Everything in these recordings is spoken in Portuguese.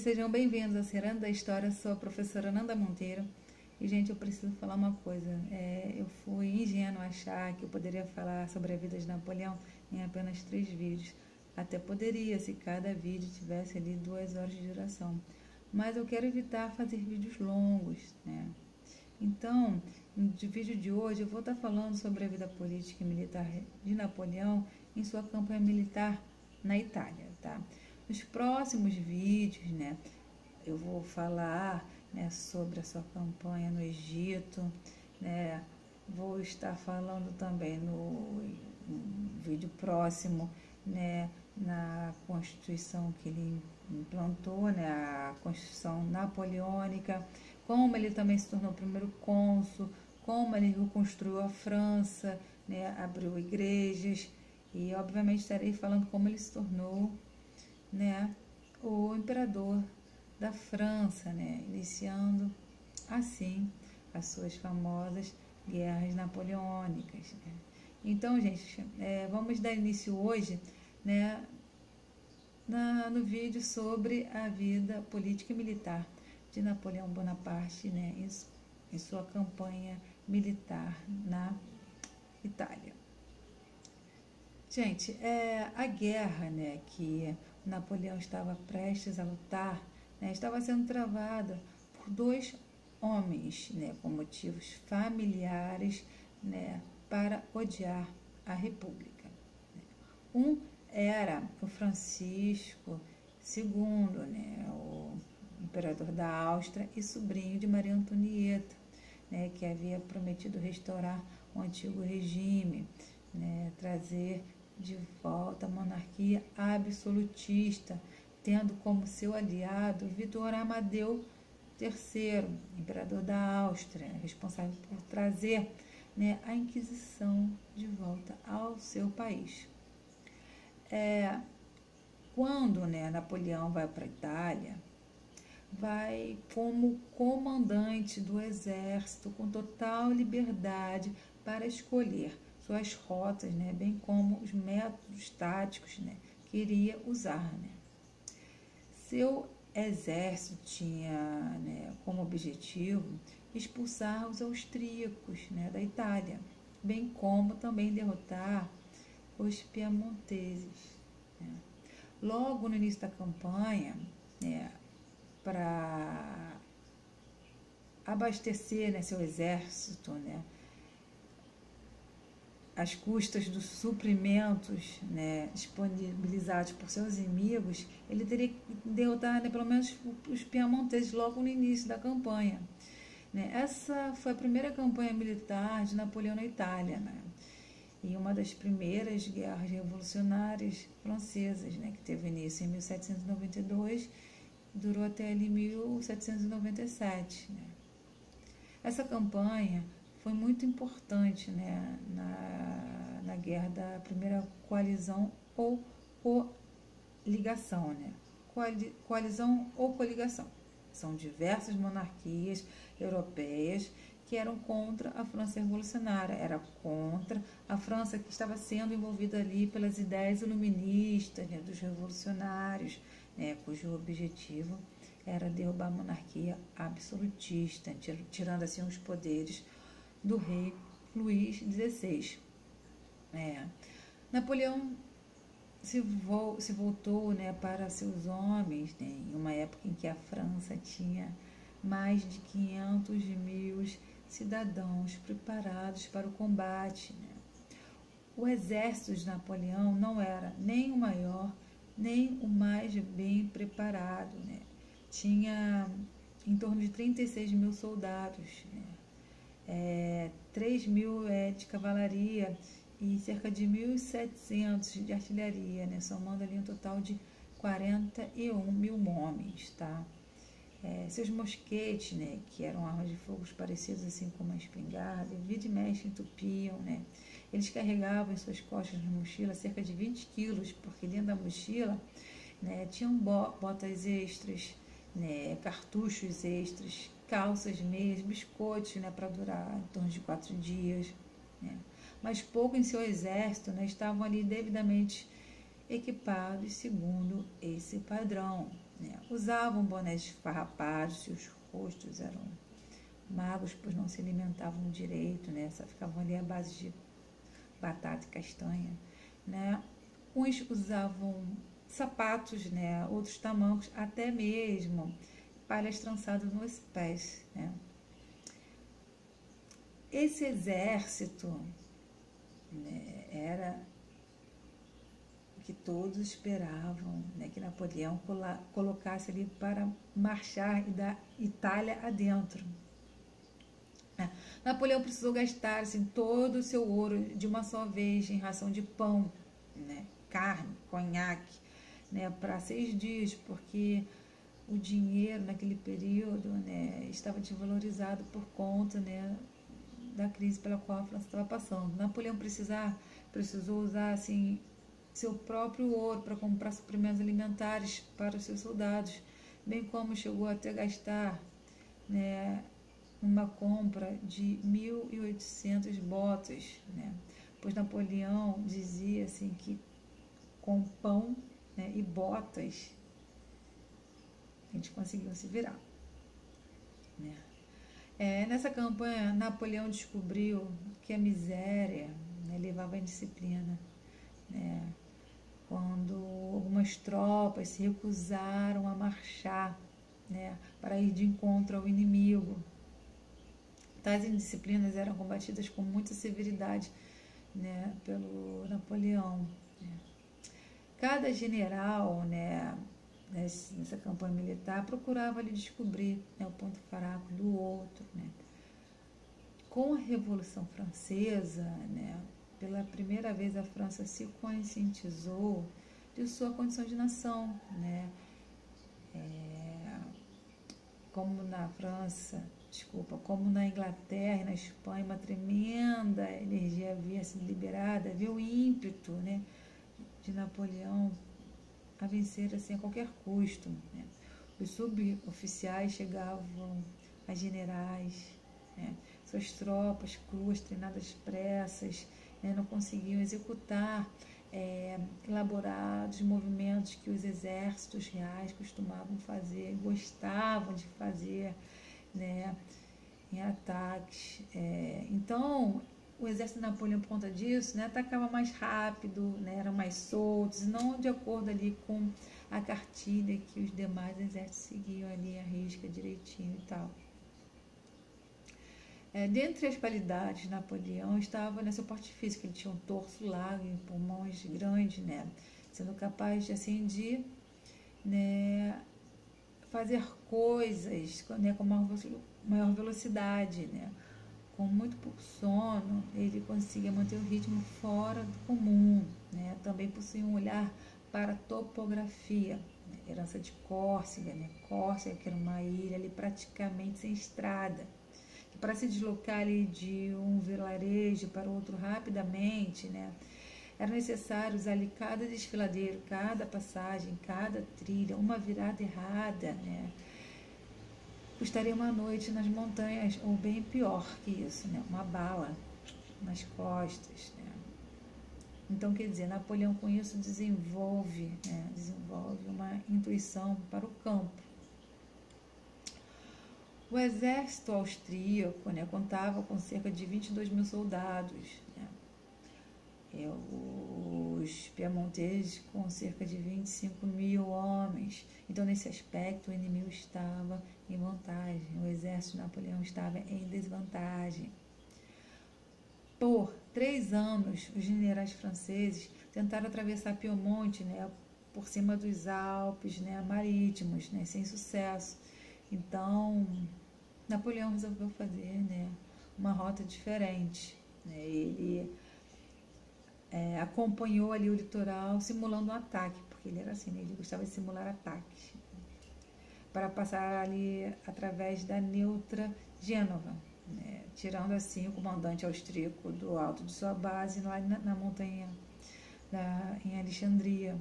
sejam bem-vindos a Ciranda da História. Sou a professora Nanda Monteiro. E, gente, eu preciso falar uma coisa. Eu fui ingênua achar que eu poderia falar sobre a vida de Napoleão em apenas 3 vídeos. Até poderia, se cada vídeo tivesse ali 2 horas de duração. Mas eu quero evitar fazer vídeos longos, né? Então, no vídeo de hoje, eu vou estar falando sobre a vida política e militar de Napoleão em sua campanha militar na Itália, tá? Nos próximos vídeos, né, eu vou falar, né, sobre a sua campanha no Egito, né, vou estar falando também no vídeo próximo, né, na Constituição que ele implantou, né, a Constituição Napoleônica, como ele também se tornou o primeiro cônsul, como ele reconstruiu a França, né, abriu igrejas, e obviamente estarei falando como ele se tornou, né, o imperador da França, né, iniciando assim as suas famosas guerras napoleônicas, né. Então, gente, vamos dar início hoje, né, no vídeo sobre a vida política e militar de Napoleão Bonaparte, né, em sua campanha militar na Itália. Gente, a guerra, né, que Napoleão estava prestes a lutar, né, estava sendo travada por 2 homens, né, com motivos familiares, né, para odiar a República. Um era o Francisco II, né, o imperador da Áustria e sobrinho de Maria Antonieta, né, que havia prometido restaurar o antigo regime, né, trazer de volta a monarquia absolutista, tendo como seu aliado Vitor Amadeu III, imperador da Áustria, responsável por trazer, né, a Inquisição de volta ao seu país. Quando, né, Napoleão vai para a Itália, vai como comandante do exército com total liberdade para escolher suas rotas, né, bem como os métodos táticos, né, que iria usar, né. Seu exército tinha, né, como objetivo expulsar os austríacos, né, da Itália, bem como também derrotar os piemonteses, né. Logo no início da campanha, né, para abastecer, né, seu exército, né, às custas dos suprimentos, né, disponibilizados por seus inimigos, ele teria que derrotar, né, pelo menos os piemonteses logo no início da campanha, né. Essa foi a primeira campanha militar de Napoleão na Itália, né, e uma das primeiras guerras revolucionárias francesas, né, que teve início em 1792, durou até ali 1797. Né. Essa campanha foi muito importante, né, na guerra da primeira coalizão ou coligação, né? Coalizão ou coligação. São diversas monarquias europeias que eram contra a França revolucionária, era contra a França que estava sendo envolvida ali pelas ideias iluministas, né, dos revolucionários, né, cujo objetivo era derrubar a monarquia absolutista, tirando assim os poderes do rei Luís XVI. Napoleão se voltou, né, para seus homens, né, em uma época em que a França tinha mais de 500.000 cidadãos preparados para o combate, né. O exército de Napoleão não era nem o maior, nem o mais bem preparado, né. Tinha em torno de 36.000 soldados, né, 3.000 de cavalaria e cerca de 1.700 de artilharia, né, somando ali um total de 41.000 homens, tá? Seus mosquetes, né, que eram armas de fogo parecidas assim como a espingarda, vira e mexe entupiam, né. Eles carregavam em suas costas na mochila cerca de 20 quilos, porque dentro da mochila, né, tinham botas extras, né, cartuchos extras, calças, meias, biscoitos, né, para durar em torno de 4 dias, né. Mas pouco em seu exército, né, estavam ali devidamente equipados segundo esse padrão, né? Usavam bonés esfarrapados, seus rostos eram magros, pois não se alimentavam direito, né? Só ficavam ali à base de batata e castanha, né? Uns usavam sapatos, né? Outros tamancos, até mesmo palhas trançadas nos pés, né? Esse exército, né, era o que todos esperavam, né, que Napoleão colocasse ali para marchar e da Itália adentro. Napoleão precisou gastar assim, todo o seu ouro de uma só vez em ração de pão, né, carne, conhaque, né, para 6 dias, porque o dinheiro naquele período, né, estava desvalorizado por conta, né, da crise pela qual a França estava passando. Napoleão precisou usar assim, seu próprio ouro para comprar suprimentos alimentares para os seus soldados, bem como chegou até gastar, né, uma compra de 1.800 botas, né? Pois Napoleão dizia assim que com pão, né, e botas a gente conseguiu se virar, né? Nessa campanha, Napoleão descobriu que a miséria, né, levava à indisciplina, né? Quando algumas tropas se recusaram a marchar, né, para ir de encontro ao inimigo. Tais indisciplinas eram combatidas com muita severidade, né, pelo Napoleão, né. Cada general, né, nessa campanha militar procurava ali descobrir, né, o ponto fraco do outro, né. Com a Revolução Francesa, né, pela primeira vez a França se conscientizou de sua condição de nação, né. Como na Inglaterra e na Espanha, uma tremenda energia havia sido liberada, havia o ímpeto, né, de Napoleão a vencer assim, a qualquer custo, né. Os suboficiais chegavam a generais, né. Suas tropas cruas, treinadas pressas, né, não conseguiam executar elaborados movimentos que os exércitos reais costumavam fazer, gostavam de fazer, né, em ataques. Então, o exército de Napoleão, por conta disso, né, atacava mais rápido, né, eram mais soltos, não de acordo ali com a cartilha que os demais exércitos seguiam ali, a risca direitinho e tal. Dentre as qualidades de Napoleão estava nesse porte físico, ele tinha um torso largo e pulmões grandes, né, sendo capaz de ascendir, né, fazer coisas, né, com maior velocidade, né. Com muito pouco sono, ele conseguia manter o ritmo fora do comum, né. Também possuía um olhar para a topografia, né, herança de Córcega, né. Córcega, que era uma ilha ali praticamente sem estrada. Para se deslocar ali de um vilarejo para outro rapidamente, né, era necessário usar ali cada desfiladeiro, cada passagem, cada trilha, uma virada errada, né, custaria uma noite nas montanhas, ou bem pior que isso, né, uma bala nas costas, né. Então, quer dizer, Napoleão com isso desenvolve uma intuição para o campo. O exército austríaco, né, contava com cerca de 22 mil soldados, né. Os piemonteses com cerca de 25 mil homens. Então, nesse aspecto, o inimigo estava em vantagem, o exército de Napoleão estava em desvantagem. Por 3 anos, os generais franceses tentaram atravessar Piemonte, né, por cima dos Alpes, né, marítimos, né, sem sucesso. Então, Napoleão resolveu fazer, né, uma rota diferente, né. Ele acompanhou ali o litoral simulando um ataque, porque ele era assim, né, ele gostava de simular ataques, para passar ali através da neutra Gênova, né, tirando assim o comandante austríaco do alto de sua base lá na montanha em Alexandria.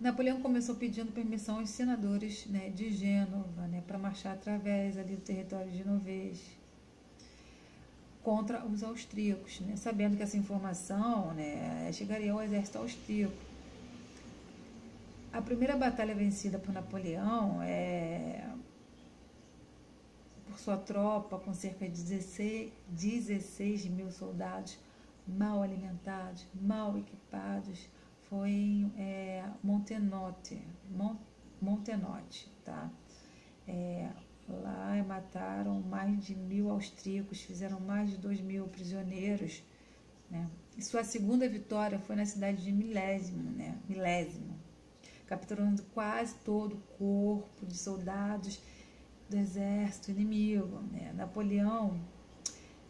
Napoleão começou pedindo permissão aos senadores, né, de Gênova, né, para marchar através ali do território genovês contra os austríacos, né, sabendo que essa informação, né, chegaria ao exército austríaco. A primeira batalha vencida por Napoleão por sua tropa, com cerca de 16 mil soldados, mal alimentados, mal equipados, foi em Montenotte, tá? Lá mataram mais de 1.000 austríacos, fizeram mais de 2.000 prisioneiros, né? E sua segunda vitória foi na cidade de Milésimo, capturando quase todo o corpo de soldados do exército inimigo, né? Napoleão,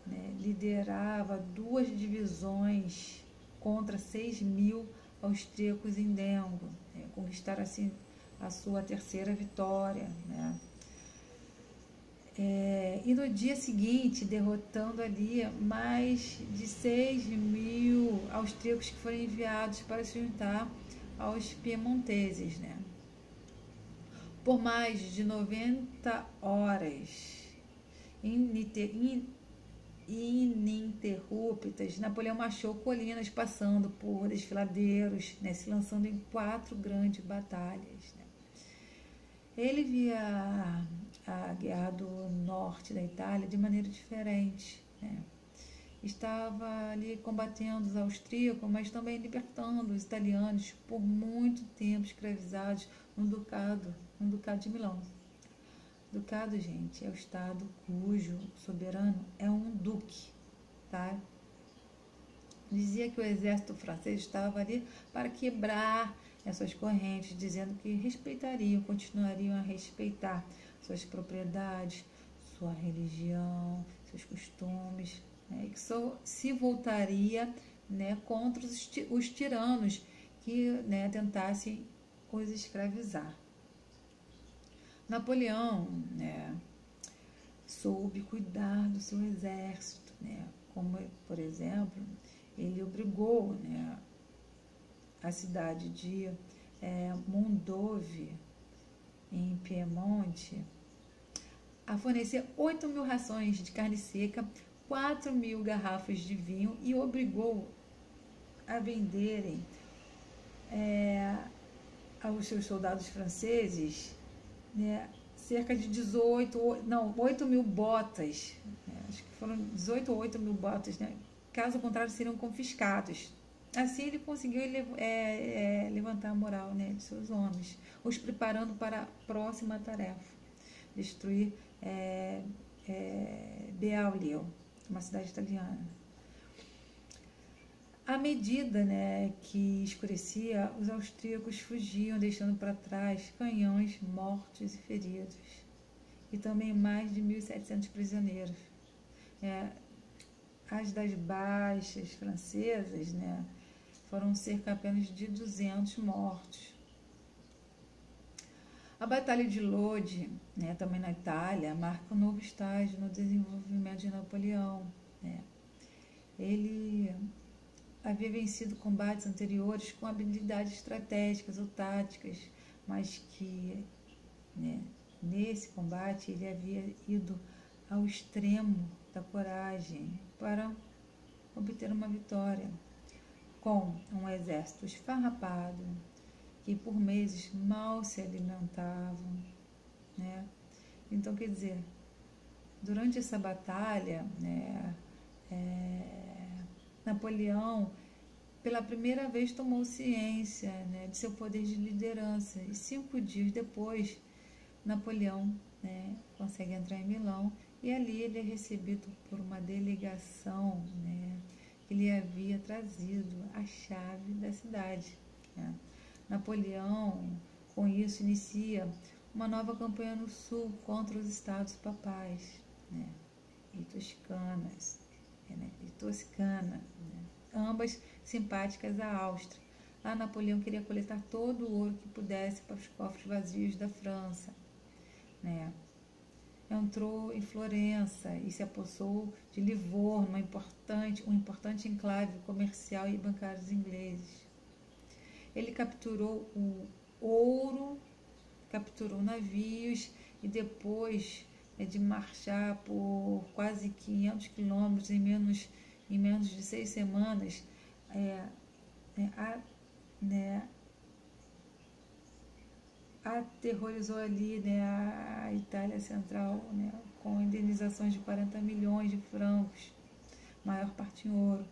né, liderava 2 divisões contra 6.000 austríacos em Dengo, né? Conquistaram assim a sua terceira vitória, né? E no dia seguinte, derrotando ali mais de 6.000 austríacos que foram enviados para se juntar aos piemonteses, né? Por mais de 90 horas ininterruptas, Napoleão marchou colinas, passando por desfiladeiros, né, se lançando em 4 grandes batalhas, né? Ele via a guerra do norte da Itália de maneira diferente, né? Estava ali combatendo os austríacos, mas também libertando os italianos por muito tempo escravizados no Ducado de Milão. Ducado, gente, é o estado cujo soberano é um duque, tá? Dizia que o exército francês estava ali para quebrar essas correntes, dizendo que continuariam a respeitar suas propriedades, sua religião, seus costumes, né? E que só se voltaria, né, contra os tiranos que, né, tentassem os escravizar. Napoleão, né, soube cuidar do seu exército, né, como, por exemplo, ele obrigou, né, a cidade de Mondovì, em Piemonte, a fornecer 8.000 rações de carne seca, 4.000 garrafas de vinho e obrigou a venderem aos seus soldados franceses, né, cerca de 8.000 botas, né, acho que foram 18 ou 8.000 botas, né, caso contrário seriam confiscados. Assim ele conseguiu levantar a moral, né, de seus homens, os preparando para a próxima tarefa, destruir Beaulieu, uma cidade italiana. À medida, né, que escurecia, os austríacos fugiam, deixando para trás canhões, mortos e feridos, e também mais de 1.700 prisioneiros. As das baixas francesas, né, foram cerca apenas de 200 mortos. A Batalha de Lodi, né, também na Itália, marca um novo estágio no desenvolvimento de Napoleão, né? Ele havia vencido combates anteriores com habilidades estratégicas ou táticas, mas que, né, nesse combate ele havia ido ao extremo da coragem para obter uma vitória, com um exército esfarrapado, que por meses mal se alimentavam, né? Então, quer dizer, durante essa batalha, né, Napoleão, pela primeira vez, tomou ciência, né, de seu poder de liderança. E 5 dias depois, Napoleão, né, consegue entrar em Milão e ali ele é recebido por uma delegação, né, que lhe havia trazido a chave da cidade, né? Napoleão, com isso, inicia uma nova campanha no sul contra os estados papais, né, e Toscana, né, ambas simpáticas à Áustria. Lá Napoleão queria coletar todo o ouro que pudesse para os cofres vazios da França, né? Entrou em Florença e se apossou de Livorno, um importante enclave comercial e bancários ingleses. Ele capturou o ouro, capturou navios e depois de marchar por quase 500 quilômetros em menos de 6 semanas, aterrorizou ali, né, a Itália Central, né, com indenizações de 40 milhões de francos, maior parte em ouro.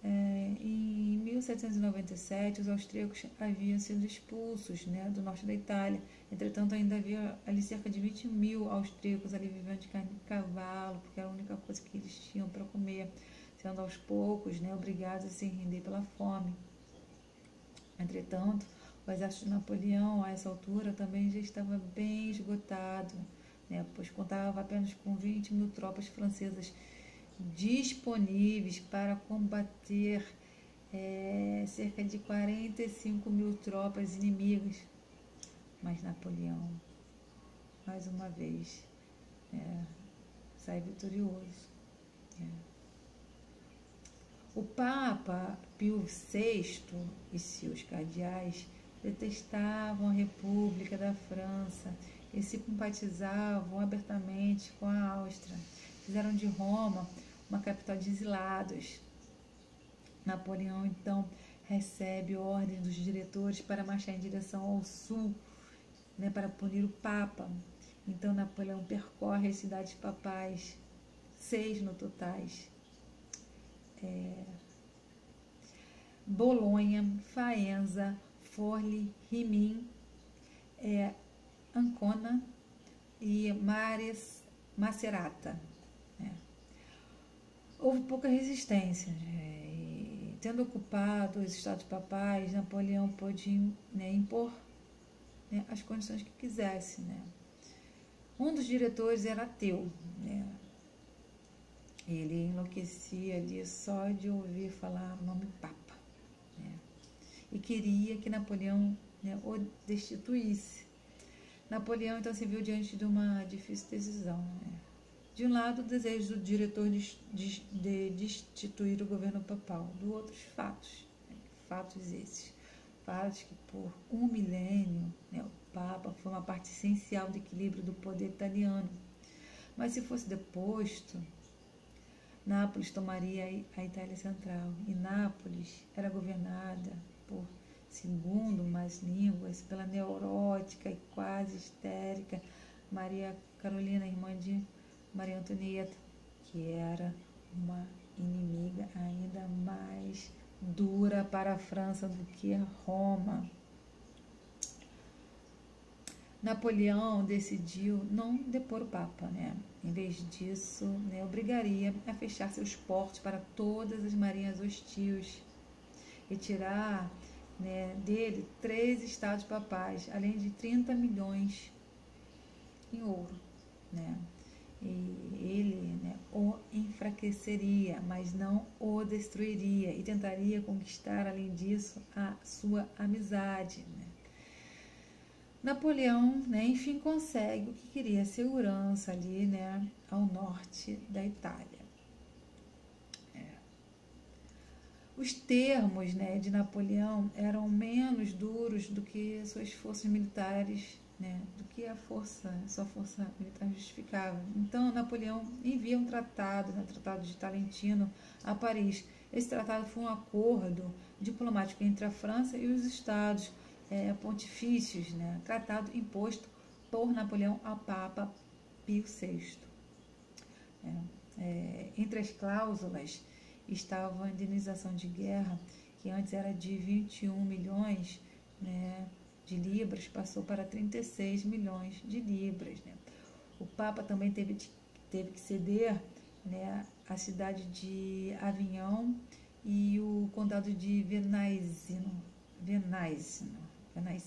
Em 1797, os austríacos haviam sido expulsos, né, do norte da Itália. Entretanto, ainda havia ali cerca de 20 mil austríacos ali vivendo de carne de cavalo, porque era a única coisa que eles tinham para comer, sendo aos poucos, né, obrigados a se render pela fome. Entretanto, o exército de Napoleão, a essa altura, também já estava bem esgotado, né, pois contava apenas com 20 mil tropas francesas disponíveis para combater cerca de 45 mil tropas inimigas. Mas Napoleão, mais uma vez, sai vitorioso. O Papa Pio VI e seus cardeais detestavam a República da França e se simpatizavam abertamente com a Áustria. Fizeram de Roma uma capital de exilados. Napoleão, então, recebe ordem dos diretores para marchar em direção ao sul, né, para punir o Papa. Então, Napoleão percorre as cidades papais, 6 no totais. Bolonha, Faenza, Forli, Rimini, Ancona e Macerata. Houve pouca resistência. E, tendo ocupado os estados papais, Napoleão pôde, né, impor, né, as condições que quisesse. Né. Um dos diretores era ateu. Né. Ele enlouquecia ali só de ouvir falar o nome Papa. Né, e queria que Napoleão, né, o destituísse. Napoleão, então, se viu diante de uma difícil decisão. Né. De um lado, o desejo do diretor de destituir o governo papal. Do outro, os fatos. Né? Fatos esses. Fatos que, por um milênio, né, o Papa foi uma parte essencial do equilíbrio do poder italiano. Mas se fosse deposto, Nápoles tomaria a Itália Central. E Nápoles era governada por, segundo mais línguas, pela neurótica e quase histérica Maria Carolina, irmã de Maria Antonieta, que era uma inimiga ainda mais dura para a França do que Roma. Napoleão decidiu não depor o Papa, né? Em vez disso, né, obrigaria a fechar seus portos para todas as marinhas hostis e tirar, né, dele 3 estados papais, além de 30 milhões em ouro, né? E ele, né, o enfraqueceria, mas não o destruiria, e tentaria conquistar, além disso, a sua amizade. Né? Napoleão, né, enfim, consegue o que queria, segurança ali, né, ao norte da Itália. Os termos, né, de Napoleão eram menos duros do que suas forças militares, né, do que sua força militar justificava. Então, Napoleão envia um tratado, né, Tratado de Talentino, a Paris. Esse tratado foi um acordo diplomático entre a França e os estados pontifícios, né, tratado imposto por Napoleão ao Papa Pio VI. Entre as cláusulas estava a indenização de guerra, que antes era de 21 milhões, né, de libras, passou para 36 milhões de libras. Né. O Papa também teve que ceder, né, a cidade de Avignon e o condado de Venaisino, né.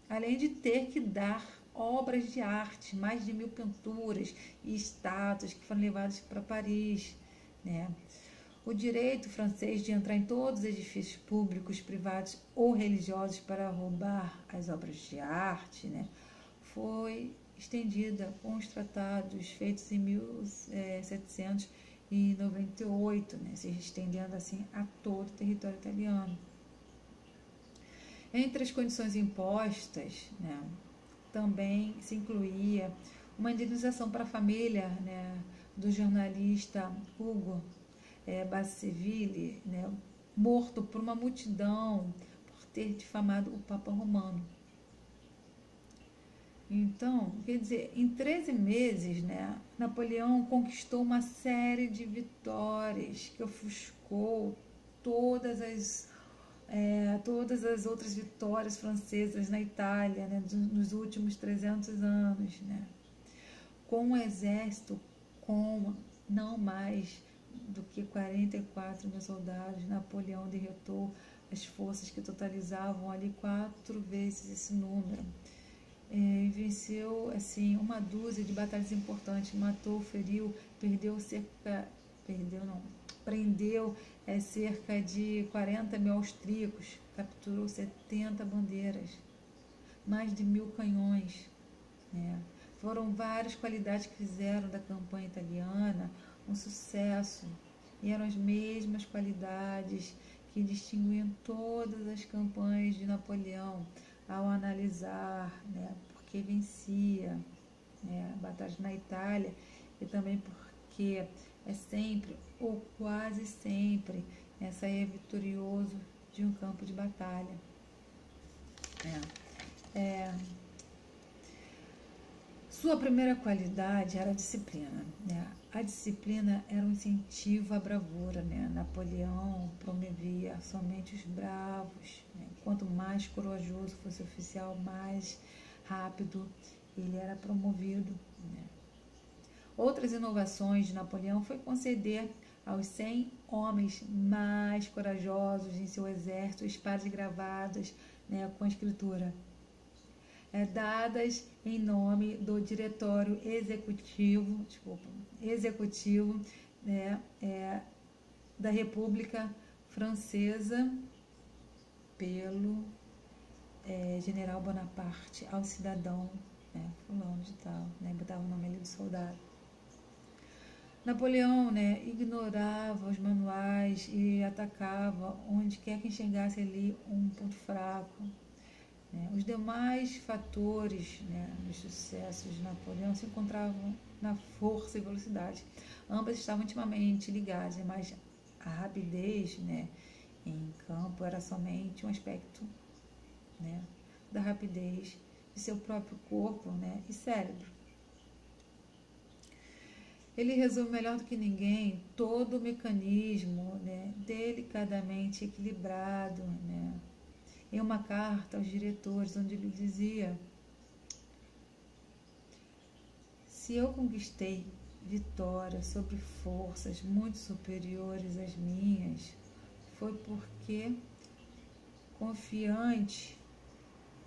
Além de ter que dar obras de arte, mais de 1000 pinturas e estátuas que foram levadas para Paris. Né. O direito francês de entrar em todos os edifícios públicos, privados ou religiosos para roubar as obras de arte, né, foi estendida com os tratados feitos em 1798, né, se estendendo assim a todo o território italiano. Entre as condições impostas, né, também se incluía uma indenização para a família, né, do jornalista Hugo Basseville, né, morto por uma multidão por ter difamado o Papa Romano. Então, quer dizer, em 13 meses, né, Napoleão conquistou uma série de vitórias que ofuscou todas as outras vitórias francesas na Itália, né, nos últimos 300 anos, né, com um exército com não mais do que 44 mil soldados. Napoleão derrotou as forças que totalizavam ali 4 vezes esse número. Venceu assim uma dúzia de batalhas importantes, matou, feriu, prendeu cerca de 40 mil austríacos, capturou 70 bandeiras, mais de 1000 canhões, né? Foram várias qualidades que fizeram da campanha italiana um sucesso, e eram as mesmas qualidades que distinguiam todas as campanhas de Napoleão ao analisar, né, porque vencia, né, batalhas na Itália, e também porque é sempre, ou quase sempre, saía vitorioso de um campo de batalha. Sua primeira qualidade era a disciplina, né? A disciplina era um incentivo à bravura, né? Napoleão promovia somente os bravos, né? Quanto mais corajoso fosse o oficial, mais rápido ele era promovido, né? Outras inovações de Napoleão foi conceder aos 100 homens mais corajosos em seu exército espadas gravadas, né, com a escritura dadas em nome do Diretório Executivo, né, da República Francesa pelo General Bonaparte ao cidadão, né, fulano de tal, né, botava o nome ali do soldado. Napoleão, né, ignorava os manuais e atacava onde quer que enxergasse ali um ponto fraco. Os demais fatores, né, dos sucessos de Napoleão se encontravam na força e velocidade. Ambas estavam intimamente ligadas, mas a rapidez, né, em campo era somente um aspecto, né, da rapidez de seu próprio corpo, né, e cérebro. Ele resume melhor do que ninguém todo o mecanismo, né, delicadamente equilibrado, né, em uma carta aos diretores, onde ele dizia: se eu conquistei vitória sobre forças muito superiores às minhas, foi porque, confiante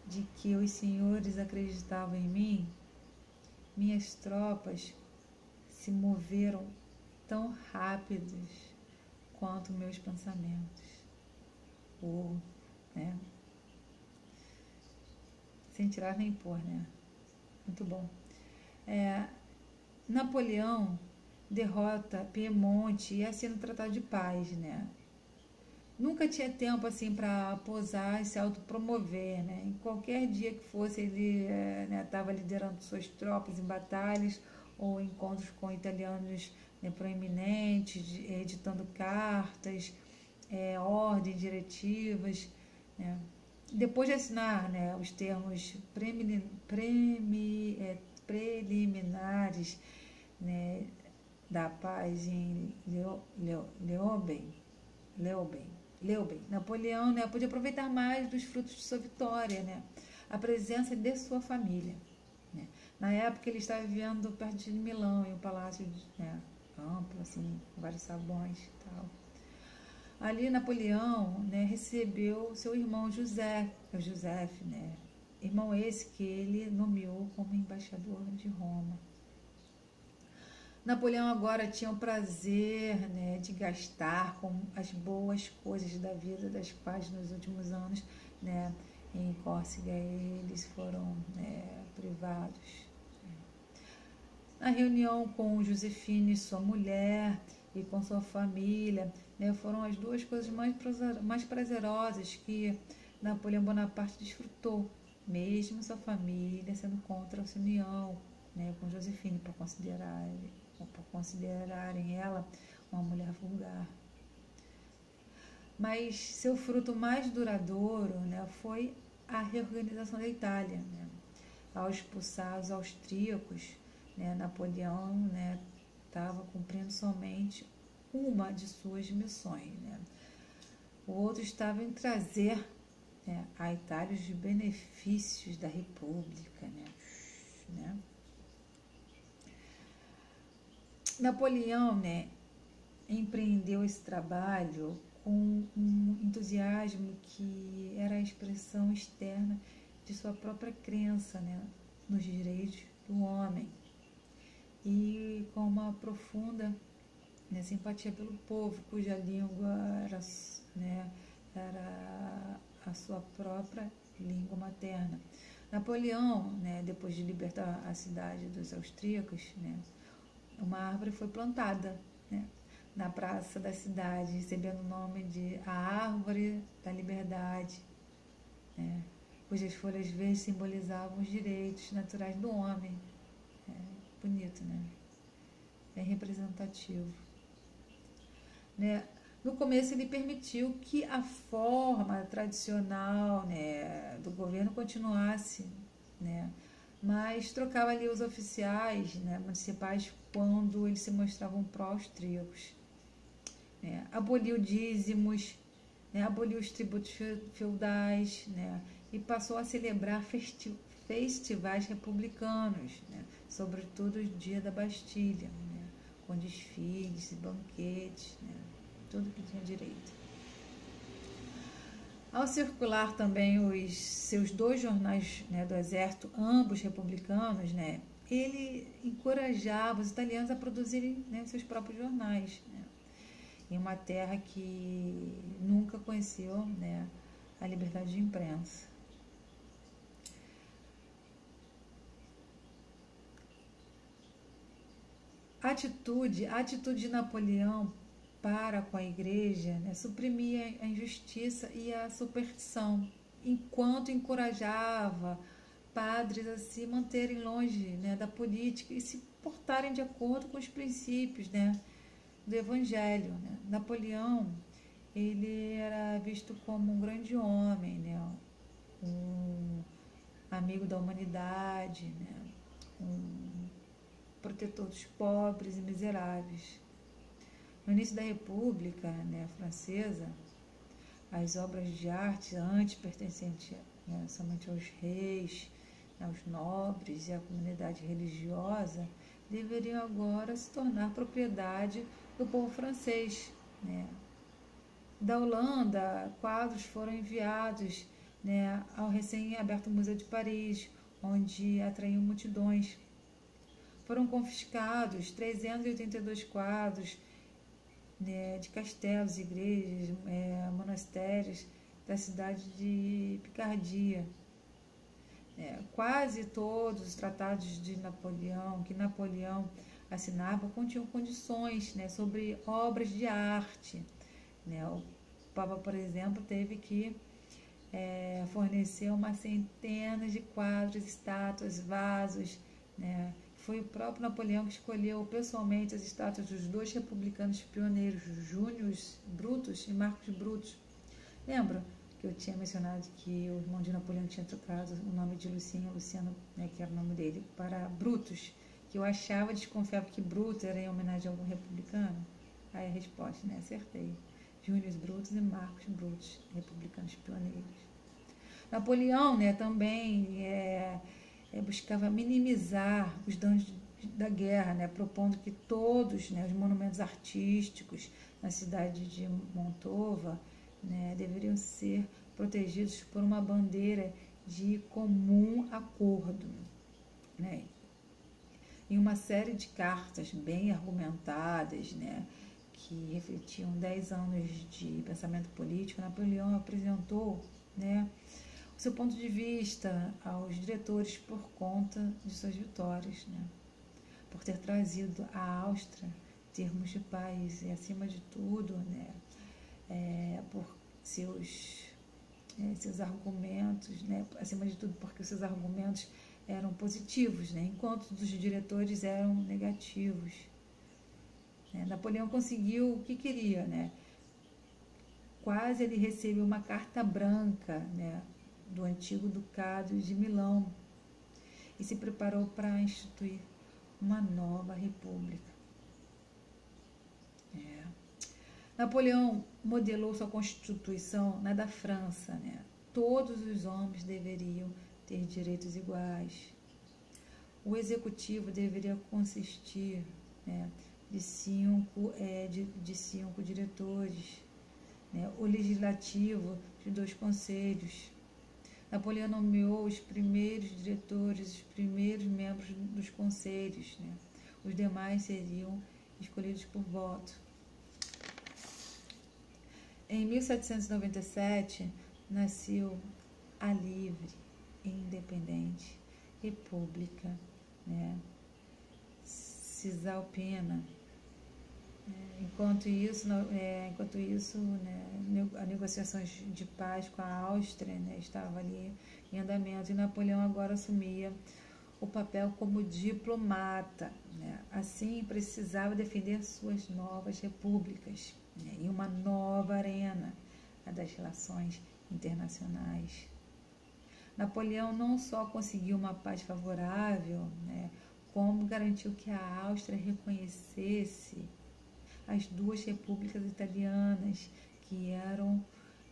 de que os senhores acreditavam em mim, minhas tropas se moveram tão rápidos quanto meus pensamentos. Né? Sem tirar nem pôr, né? Muito bom. Napoleão derrota Piemonte e assina o Tratado de Paz, né? Nunca tinha tempo assim para posar e se autopromover, né? Em qualquer dia que fosse, ele estava liderando suas tropas em batalhas ou encontros com italianos, né, proeminentes, editando cartas, ordens, diretivas, né? Depois de assinar, né, os termos preliminares, né, da paz em Leoben, Napoleão, né, pôde aproveitar mais dos frutos de sua vitória, né, a presença de sua família, né. Na época ele estava vivendo perto de Milão, em um palácio, né, amplo, assim, com vários sabões e tal. Ali Napoleão, né, recebeu seu irmão José, né, irmão esse que ele nomeou como embaixador de Roma. Napoleão agora tinha o prazer, né, de gastar com as boas coisas da vida, das quais nos últimos anos, né, em Córcega eles foram, privados. Na reunião com Josefine, sua mulher, e com sua família, né, foram as duas coisas mais prazerosas que Napoleão Bonaparte desfrutou, mesmo sua família sendo contra essa união, né, com Josefine, por considerarem ela uma mulher vulgar. mas seu fruto mais duradouro, né, foi a reorganização da Itália, né? Ao expulsar os austríacos, né, Napoleão, né, estava cumprindo somente uma de suas missões, né? O outro estava em trazer, né, à Itália os benefícios da República, né? Napoleão, né, empreendeu esse trabalho com um entusiasmo que era a expressão externa de sua própria crença, né, nos direitos do homem, e com uma profunda, né, simpatia pelo povo, cuja língua era, né, era a sua própria língua materna. Napoleão, né, depois de libertar a cidade dos austríacos, né, uma árvore foi plantada, né, na praça da cidade, recebendo o nome de a Árvore da Liberdade, né, cujas folhas verdes simbolizavam os direitos naturais do homem. Bonito, né? Bem representativo. Né? No começo ele permitiu que a forma tradicional, né, do governo continuasse, né, mas trocava ali os oficiais, né, municipais quando eles se mostravam pró-austríacos. Né? Aboliu dízimos, né, aboliu os tributos feudais, né, e passou a celebrar festivais republicanos, né, sobretudo o dia da Bastilha, né, com desfiles e banquetes, né, tudo que tinha direito. Ao circular também os seus 2 jornais, né, do exército, ambos republicanos, né, ele encorajava os italianos a produzirem, né, seus próprios jornais, né, em uma terra que nunca conheceu, né, a liberdade de imprensa. A atitude de Napoleão para com a igreja, né, suprimia a injustiça e a superstição, enquanto encorajava padres a se manterem longe, né, da política e se portarem de acordo com os princípios, né, do Evangelho. Né. Napoleão, ele era visto como um grande homem, né, um amigo da humanidade, né, um protetor dos pobres e miseráveis. No início da República, né, Francesa, as obras de arte antes pertencentes, né, somente aos reis, aos nobres e à comunidade religiosa deveriam agora se tornar propriedade do povo francês. Né. Da Holanda, quadros foram enviados, né, ao recém-aberto Museu de Paris, onde atraiu multidões. Foram confiscados 382 quadros, né, de castelos, igrejas, monastérios da cidade de Picardia. Quase todos os tratados de Napoleão, que Napoleão assinava, continham condições, né, sobre obras de arte. Né. O Papa, por exemplo, teve que fornecer uma centena de quadros, estátuas, vasos, né. Foi o próprio Napoleão que escolheu pessoalmente as estátuas dos 2 republicanos pioneiros, Júnior Brutus e Marcos Brutus. Lembra que eu tinha mencionado que o irmão de Napoleão tinha trocado o nome de Luciano, né, que era o nome dele, para Brutus, que eu achava, desconfiava que Brutus era em homenagem a algum republicano? Aí a resposta, né, acertei. Júnior Brutus e Marcos Brutus, republicanos pioneiros. Napoleão, né, também buscava minimizar os danos da guerra, né, propondo que todos, né, os monumentos artísticos na cidade de Montova, né, deveriam ser protegidos por uma bandeira de comum acordo. Né. Em uma série de cartas bem argumentadas, né, que refletiam 10 anos de pensamento político, Napoleão apresentou, né, seu ponto de vista aos diretores por conta de suas vitórias, né? Por ter trazido à Áustria termos de paz e, acima de tudo, né, por seus argumentos, né, acima de tudo porque seus argumentos eram positivos, né, enquanto os diretores eram negativos. Napoleão conseguiu o que queria, né? quase ele recebeu uma carta branca, né, do antigo Ducado de Milão e se preparou para instituir uma nova república. Napoleão modelou sua constituição na da França, né? Todos os homens deveriam ter direitos iguais. O executivo deveria consistir, né, de cinco diretores, né? O legislativo de 2 conselhos. Napoleão nomeou os primeiros diretores, os primeiros membros dos conselhos, né? Os demais seriam escolhidos por voto. Em 1797, nasceu a livre e independente República, né, Cisalpina. Enquanto isso, né, as negociações de paz com a Áustria, né, estavam ali em andamento, e Napoleão agora assumia o papel como diplomata, né? Assim, precisava defender suas novas repúblicas, né, e uma nova arena, a das relações internacionais. Napoleão não só conseguiu uma paz favorável, né, como garantiu que a Áustria reconhecesse as 2 repúblicas italianas, que eram,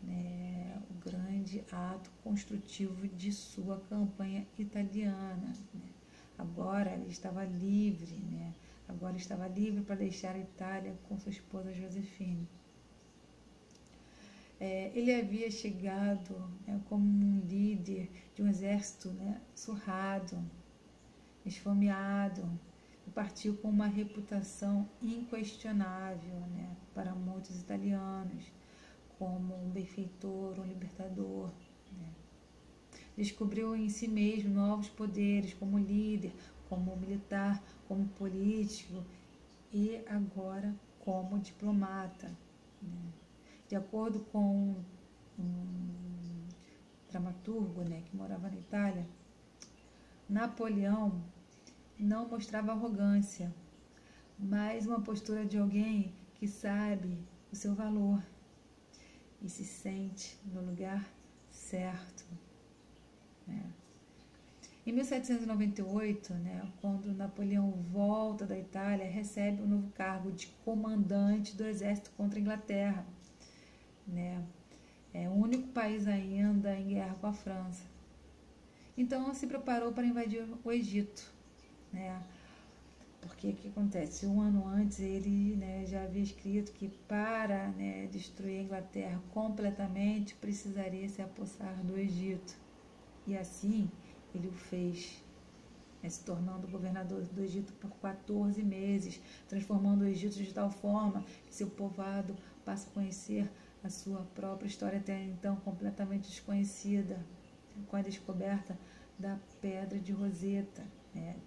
né, o grande ato construtivo de sua campanha italiana, né? Agora ele estava livre, né? Agora estava livre para deixar a Itália com sua esposa Josefina. Ele havia chegado, né, como um líder de um exército, né, surrado, esfomeado, e partiu com uma reputação inquestionável, né, para muitos italianos, como um benfeitor, um libertador, né. Descobriu em si mesmo novos poderes como líder, como militar, como político e agora como diplomata, né. De acordo com um dramaturgo, né, que morava na Itália, Napoleão não mostrava arrogância, mas uma postura de alguém que sabe o seu valor e se sente no lugar certo, né? Em 1798, né, quando Napoleão volta da Itália, recebe o novo cargo de comandante do exército contra a Inglaterra, né? É o único país ainda em guerra com a França. Então se preparou para invadir o Egito, né? Porque o que acontece? Um ano antes ele, né, já havia escrito que para, né, destruir a Inglaterra completamente precisaria se apossar do Egito. E assim ele o fez, né, se tornando governador do Egito por 14 meses, transformando o Egito de tal forma que seu povoado passa a conhecer a sua própria história até então completamente desconhecida, com a descoberta da Pedra de Roseta, né,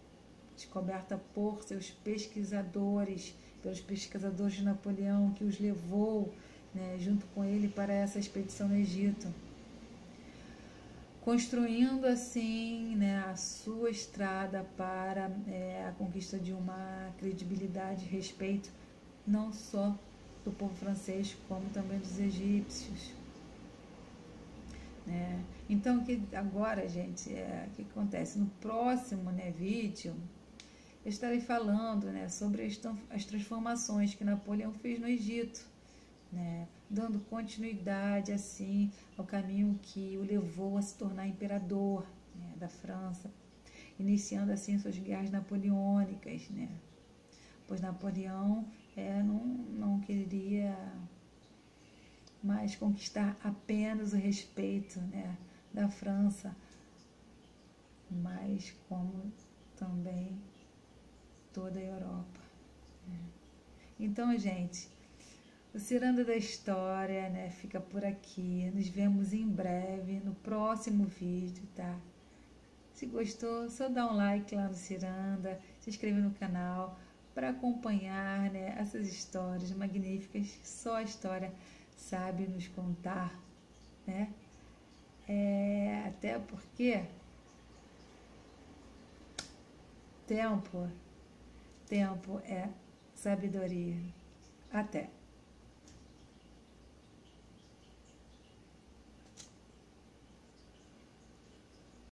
descoberta por seus pesquisadores, pelos pesquisadores de Napoleão, que os levou, né, junto com ele para essa expedição no Egito, construindo assim, né, a sua estrada para a conquista de uma credibilidade e respeito não só do povo francês, como também dos egípcios, né? Então, agora, gente, o que acontece? No próximo, né, vídeo, eu estarei falando, né, sobre as transformações que Napoleão fez no Egito, né, dando continuidade assim ao caminho que o levou a se tornar imperador, né, da França, iniciando assim suas guerras napoleônicas, né, pois Napoleão não queria mais conquistar apenas o respeito, né, da França, mas como também toda a Europa, né. Então, gente, o Ciranda da História, né, fica por aqui. Nos vemos em breve no próximo vídeo, tá? Se gostou, só dá um like lá no Ciranda, se inscreve no canal para acompanhar, né, essas histórias magníficas que só a história sabe nos contar, né? Até porque tempo é sabedoria. Até!